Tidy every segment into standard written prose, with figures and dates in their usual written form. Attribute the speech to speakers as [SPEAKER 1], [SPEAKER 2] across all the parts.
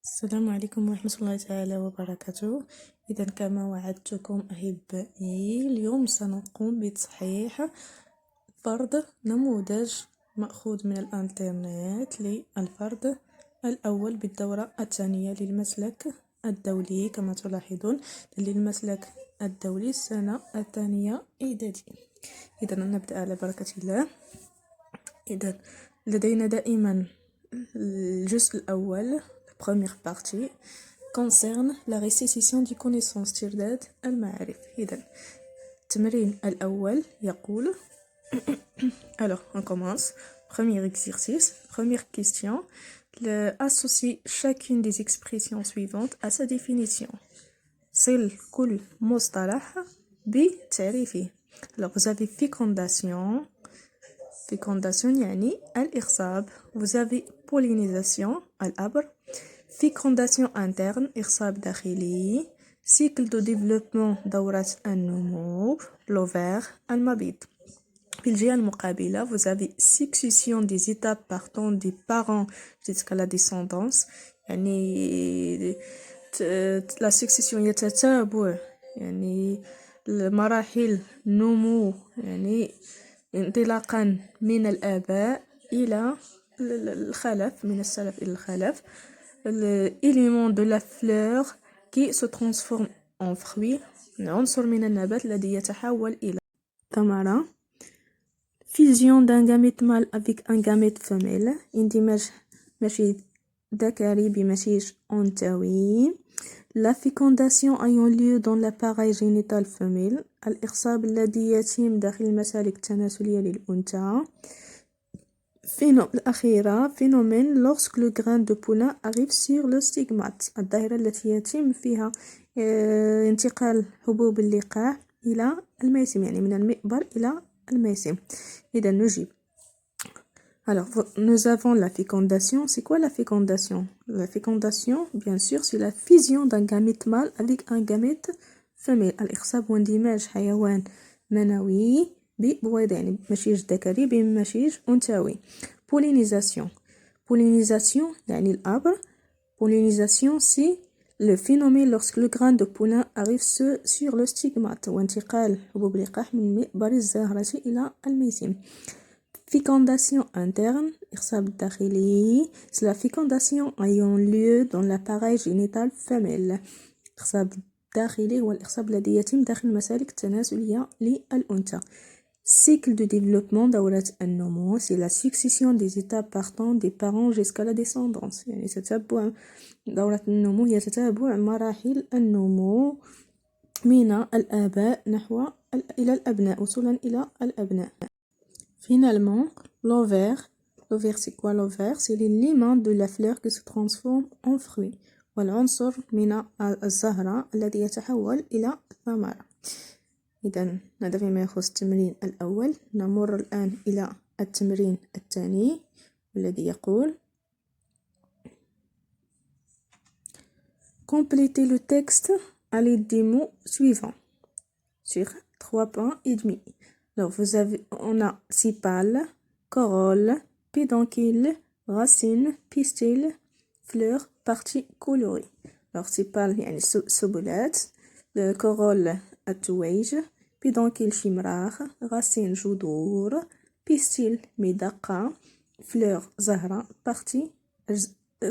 [SPEAKER 1] السلام عليكم ورحمة الله تعالى وبركاته. إذا كما وعدتكم أحبائي، اليوم سنقوم بتصحيح فرض نموذج مأخوذ من الإنترنت للفرض الأول بالدورة الثانية للمسلك الدولي. كما تلاحظون للمسلك الدولي السنة الثانية إعدادي. إذا نبدأ على بركة الله. إذا لدينا دائما الجزء الأول. La première partie concerne la restitution des connaissances ترداد المعارف. إذا التمرين الأول يقول alors on commence. Premier exercice, première question. Associe chacune des expressions suivantes à sa définition. صل كل مصطلح بتعريفه. Alors vous avez fécondation. Fécondation يعني الإخصاب. Vous avez pollinisation الأبر. Fécondation interne إخصاب داخلي. Cycle de développement دورة النمو l'ovaire المبيض. في الجهة المقابلة vous avez succession des étapes partant des parents jusqu'à la descendance. يعني la succession يتتابع يعني المراحل نمو يعني انطلاقا من الآباء إلى الخلف، من السلف إلى الخلف. l'élément de la fleur qui se transforme en fruit. العنصر من النبات الذي يتحول إلى ثمرة. fusion d'un gamète mâle avec un gamète femelle. اندماج مشيج ذكري بمشيج أنثوي. La fécondation ayant lieu dans l'appareil génital femelle. الإخصاب الذي يتم داخل المسالك التناسلية للأنثى. الأخيرة phénomène lorsque le grain de pollen arrive sur le stigmate. الظاهرة التي يتم فيها انتقال حبوب اللقاح إلى الميسم، يعني من المئبر إلى الميسم. إذا نجيب. Alors, nous avons la fécondation. C'est quoi la fécondation? La fécondation, bien sûr, c'est la fusion d'un gamète mâle avec un gamète femelle. الإخصاب واندماج حيوان منوي ببويض، يعني مشيج ذكري بمشيج أنثوي. pollinisation. pollinisation يعني الأبر. pollinisation c'est le phénomène lorsque le grain de pollen arrive sur le stigmate. وانتقال حبوب اللقاح من مئبر الزهرة إلى الميسم. Fécondation interne, إخصاب الداخلي. C'est la fécondation ayant lieu dans l'appareil génital femelle. إخصاب الداخلي هو الإخصاب الذي يتم داخل المسالك التناسلية للأنثى. Cycle de développement دورة النمو. C'est la succession des étapes partant des parents jusqu'à la descendance. يعني تتبع دورة النمو هي تتبع مراحل النمو من الآباء نحو إلى الأبناء، وصولا إلى الأبناء. Finalement, l'ovaire. L'ovaire, c'est quoi l'ovaire? C'est l'élément de la fleur qui se transforme en fruit. والعنصر من الزهرة الذي يتحول إلى ثمرة. إذن هذا فيما يخص التمرين الأول. نمر الآن إلى التمرين الثاني والذي يقول Complétez le texte à l'aide des mots suivants sur 3 points et demi. Alors, on a sépale, corolle, pédoncule, racine, pistil, fleur, partie colorée. Alors, sépale يعني سبلات, corolle التويج, pédoncule شمراخ, racine جذور, pistil مدقة, fleur زهرة, partie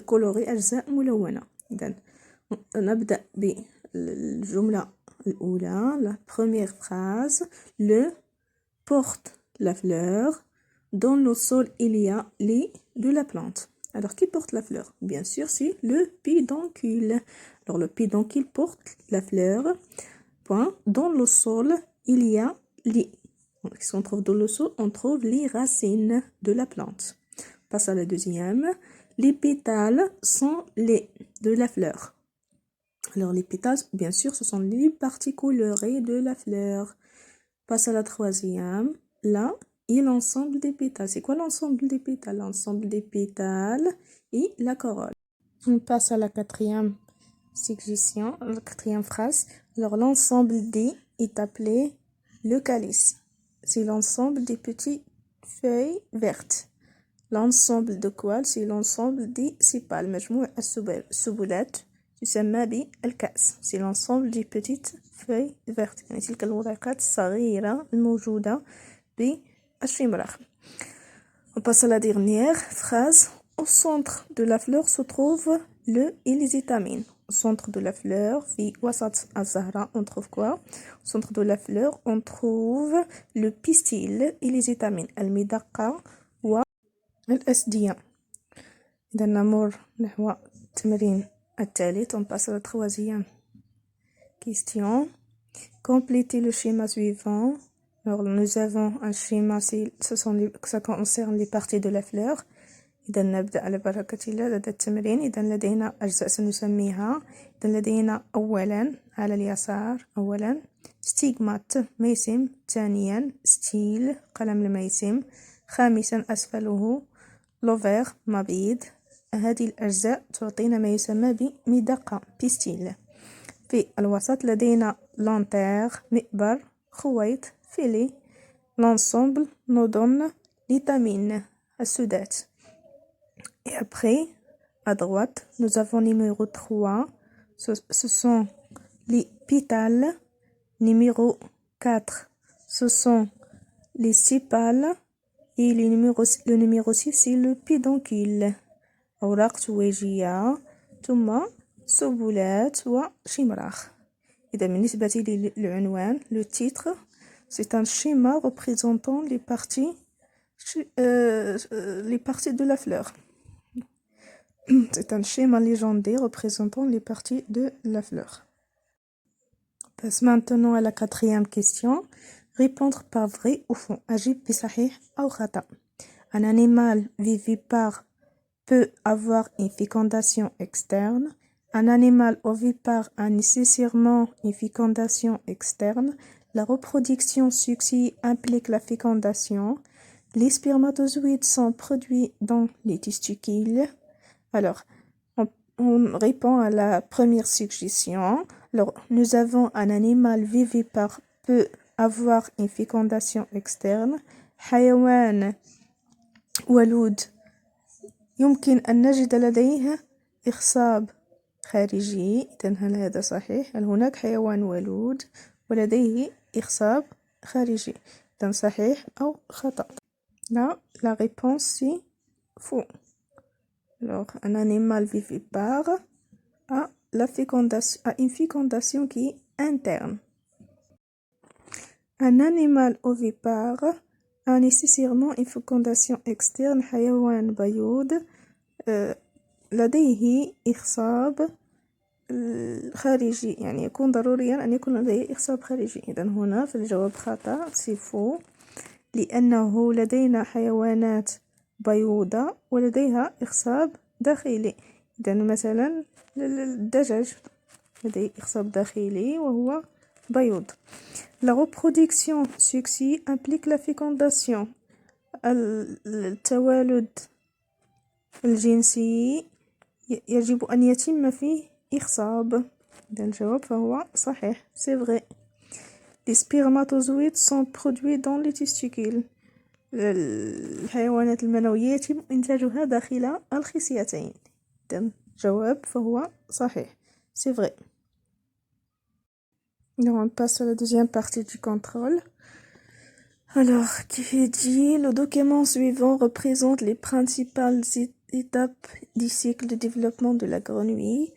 [SPEAKER 1] colorée أجزاء ملونة. إذن نبدأ بالجملة الأولى. La première phrase. Le porte la fleur. Dans le sol, il y a les de la plante. Alors, qui porte la fleur? Bien sûr, c'est le pédoncule. Alors, le pédoncule porte la fleur. Point. Dans le sol, il y a les. Qu'est-ce qu'on trouve dans le sol? On trouve les racines de la plante. Passe à la deuxième. Les pétales sont les de la fleur. Alors, les pétales, bien sûr, ce sont les parties colorées de la fleur. Passe à la troisième. Là, et l'ensemble des pétales. C'est quoi l'ensemble des pétales? L'ensemble des pétales et la corolle. On passe à la quatrième suggestion, la quatrième phrase. Alors, l'ensemble des est appelé le calice. C'est l'ensemble des petites feuilles vertes. l'ensemble de quoi c'est l'ensemble des سيبال مجموع السبلات تسمى بالكأس c'est l'ensemble des petites feuilles vertes يعني تلك الورقات الصغيرة الموجودة بالشمراخ. On passe à la dernière phrase. Au centre de la fleur se trouve le et les étamines. Au centre de la fleur, في وسط الزهرة, on trouve quoi? Au centre de la fleur, on trouve le pistil et les étamines. المدقة والأسدية. إذا نمر نحو التمرين الثالث. On passe à la troisième question. Complétez le schéma suivant. Alors, nous avons un schéma, ça concerne les parties de la fleur. إذا نبدأ على بركة الله لدى التمرين. إذا لدينا أجزاء سنسميها. إذا لدينا أولا على اليسار أولا ستيغمات ميسم، ثانيا ستيل قلم الميسم، خامسا أسفله لوفير مبيض. هذه الأجزاء تعطينا ما يسمى بمدقة بيستيل. في الوسط لدينا لانتير مئبر، خويط فيلي. L'ensemble nous donne l'étamine, السدات. Et après, à droite, nous avons numéro 3. Ce sont les pétales. Numéro 4, ce sont les sépales. Et le numéro 6, c'est le pédoncule. أوراق زويجية ثم سبلات وشمراخ. إذا بالنسبة للعنوان le titre c'est un schéma représentant les parties de la fleur. C'est un schéma légendaire représentant les parties de la fleur. On passe maintenant à la quatrième question. Répondre par vrai ou faux. أجيب بصحيح أو خطأ. Un animal vivipare peut avoir une fécondation externe. Un animal ovipare a nécessairement une fécondation externe. La reproduction successive implique la fécondation. Les spermatozoïdes sont produits dans les testicules. Alors, on répond à la première suggestion. Alors, nous avons un animal vivipare peut avoir une fécondation externe. حيوان ولود يمكن أن نجد لديه إخصاب خارجي. إذن هل هذا صحيح؟ هل هناك حيوان ولود ولديه إخصاب خارجي؟ إذن صحيح أو خطأ؟ Là, la réponse c'est faux. Alors, un animal vivipare a une fécondation qui est interne. Un animal ovipare a nécessairement une fécondation externe. حيوان بيوض لديه إخصاب خارجي يعني يكون ضروريا أن يكون لديه إخصاب خارجي. إذن هنا في الجواب خطأ c'est faux لأنه لدينا حيوانات بيوضة ولديها إخصاب داخلي. إذن مثلا الدجاج لديه إخصاب داخلي وهو بيوض. La reproduction successive implique la fécondation. التوالد الجنسي يجب أن يتم فيه إخصاب. إذن الجواب فهو صحيح c'est vrai. Les spermatozoïdes sont produits dans les testicules. الحيوانات المنوية يتم إنتاجها داخل الخصيتين. إذن الجواب فهو صحيح c'est vrai. Donc on passe à la deuxième partie du contrôle. Alors, qui dit le document suivant représente les principales étapes du cycle de développement de la grenouille.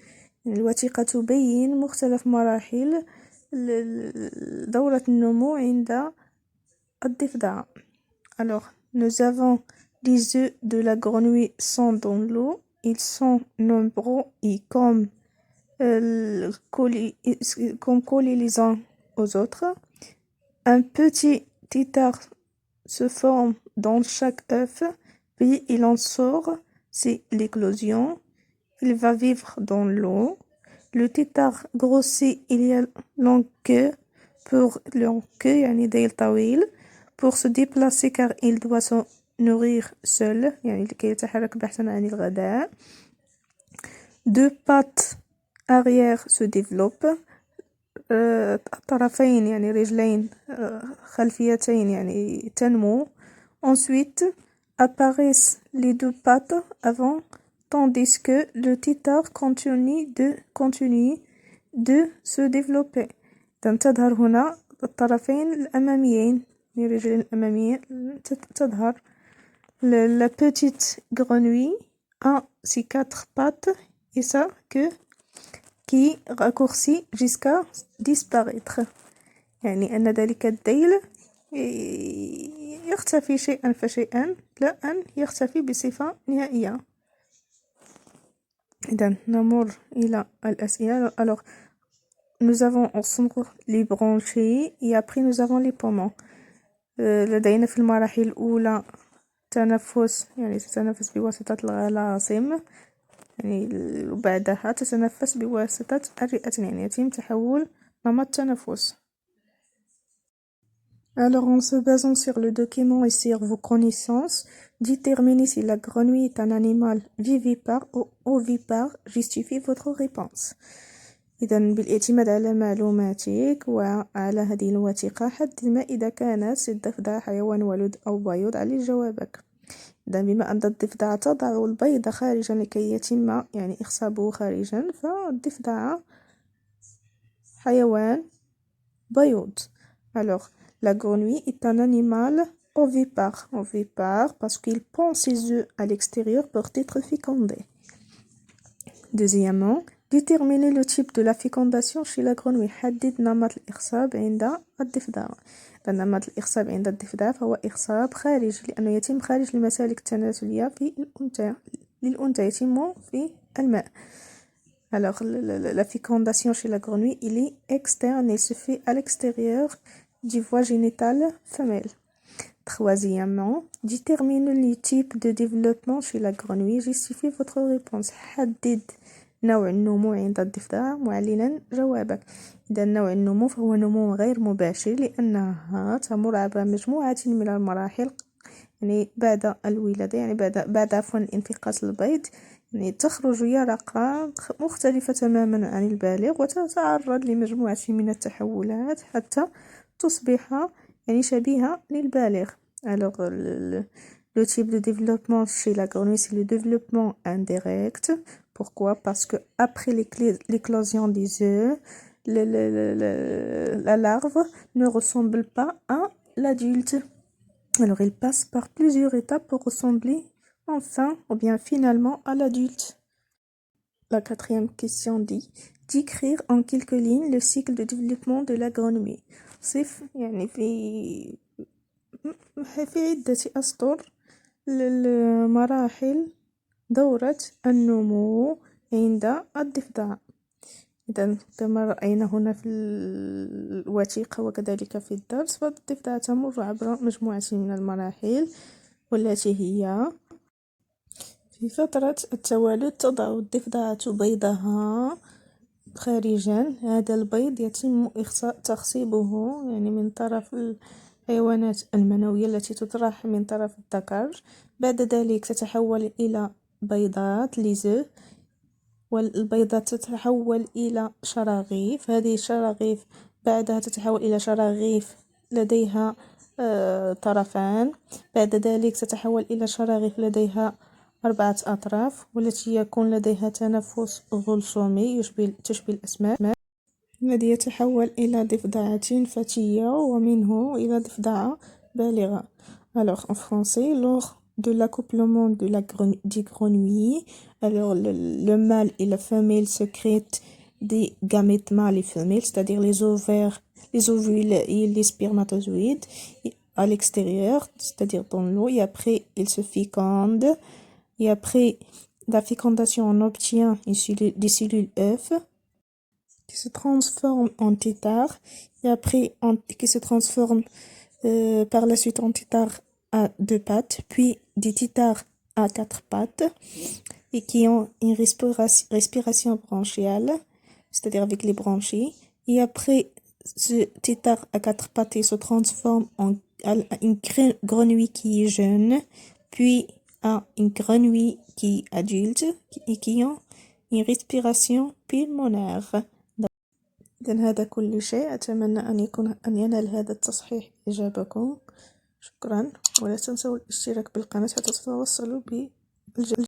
[SPEAKER 1] الوثيقة تبين مختلف مراحل دورة النمو عند الضفدع. Alors, nous avons les œufs de la grenouille sont dans l'eau. Ils sont nombreux et comme collés les uns aux autres. Un petit titard se forme dans chaque œuf, puis il en sort, c'est l'éclosion. Il va vivre dans l'eau. Le titard grossit, il y a longue queue يعني ديل طويل pour se déplacer car il doit se nourrir seul يعني لكي يتحرك بحثا عن الغذاء. Deux pattes arrière se développent. طرفين يعني رجلين خلفيتين يعني تنمو. Ensuite apparaissent les deux pattes avant, tandis que le titare continue de se développer. إذن تظهر هنا الطرفين الأماميين للرجلين الأماميين تظهر la petite grenouille a ses quatre pattes et ça qui raccourcit jusqu'à disparaître. يعني أن ذلك الذيل يختفي شيئا فشيئا لا أن يختفي بصفة نهائية. إذن نمر إلى الأسئلة. Alors nous avons au centre les branchies et après nous avons les poumons. لدينا في المراحل الأولى تنفس، يعني تتنفس بواسطة الغلاصم، يعني وبعدها تتنفس بواسطة الرئة، يعني يتم تحول نمط التنفس. Alors en se basant sur le document et sur vos connaissances, déterminez si la grenouille est un animal vivipare ou ovipare. Justifiez votre réponse. إذا بالاعتماد على معلوماتك وعلى هذه الوثيقة حدد ما إذا كانت الضفدع حيوان ولد أو بيض على جوابك. إذا بما أن الضفدع تضع البيض خارجا لكي يتم يعني إخصابه خارجا، فالضفدع حيوان بيض. Alors la grenouille est un animal ovipare parce qu'il pond ses œufs à l'extérieur pour être fécondé. Deuxièmement, déterminer le type de la fécondation chez la grenouille. حدد نمط الإخصاب عند الضفدع. نمط الإخصاب عند الضفدع فهو إخصاب خارجي لأنه يتم خارج المسالك التناسلية في الأنثى. للأنثى يتم في الماء. Alors la fécondation chez la grenouille il est externe, il se fait à l'extérieur du voie génitale femelle. Troisièmement, détermine le type de développement chez la grenouille. Justifiez votre réponse. حدد نوع النمو عند الضفدع معلنا جوابك. إذا نوع النمو فهو نمو غير مباشر لأنها تمر عبر مجموعة من المراحل، يعني بعد الولادة، يعني بعد عفوا انتقاص البيض، يعني تخرج يرقة مختلفة تماما عن البالغ وتتعرض لمجموعة من التحولات حتى تصبح يعني شبيهة للبالغ. Alors le type de développement chez la grenouille c'est le développement indirect. Pourquoi? Parce que après l'éclosion des œufs, la larve ne ressemble pas à l'adulte. Alors il passe par plusieurs étapes pour ressembler enfin ou bien finalement à l'adulte. La quatrième question dit d'écrire en quelques lignes le cycle de développement de la grenouille. صف يعني في عدة أسطر للمراحل دورة النمو عند الضفدع. إذا كما رأينا هنا في الوثيقة وكذلك في الدرس، فالضفدع تمر عبر مجموعة من المراحل والتي هي: في فترة التوالد تضع الضفدعة بيضها خارجا. هذا البيض يتم تخصيبه يعني من طرف الحيوانات المنوية التي تطرح من طرف الذكر. بعد ذلك تتحول إلى بيضات ليزو، والبيضات تتحول إلى شراغيف. هذه الشراغيف بعدها تتحول إلى شراغيف لديها طرفان. بعد ذلك تتحول إلى شراغيف لديها 4 أطراف والتي يكون لديها تنفس غلصومي تشبه الأسماك، الذي يتحول إلى ضفدعة فتية ومنه إلى ضفدعة بالغة. Alors en français, lors de l'accouplement des grenouilles, alors le mâle et la femelle sécrètent des gamètes mâles et femelles, c'est-à-dire les ovaires, les ovules et les spermatozoïdes à l'extérieur, c'est-à-dire dans l'eau, et après ils se fécondent. Et après la fécondation, on obtient des cellules œufs qui se transforment en titare, et après qui se transforment par la suite en titare à 2 pattes, puis des titares à 4 pattes, et qui ont une respiration branchiale, c'est-à-dire avec les branchies. Et après, ce titare à 4 pattes se transforme en une grenouille qui est jeune, puis à une grenouille qui est adulte et qui ont une respiration pulmonaire. إذن هذا كل شيء. أتمنى أن ينال هذا التصحيح إعجابكم. شكرا، ولا تنسوا الاشتراك بالقناة حتى تتوصلوا بالجديد.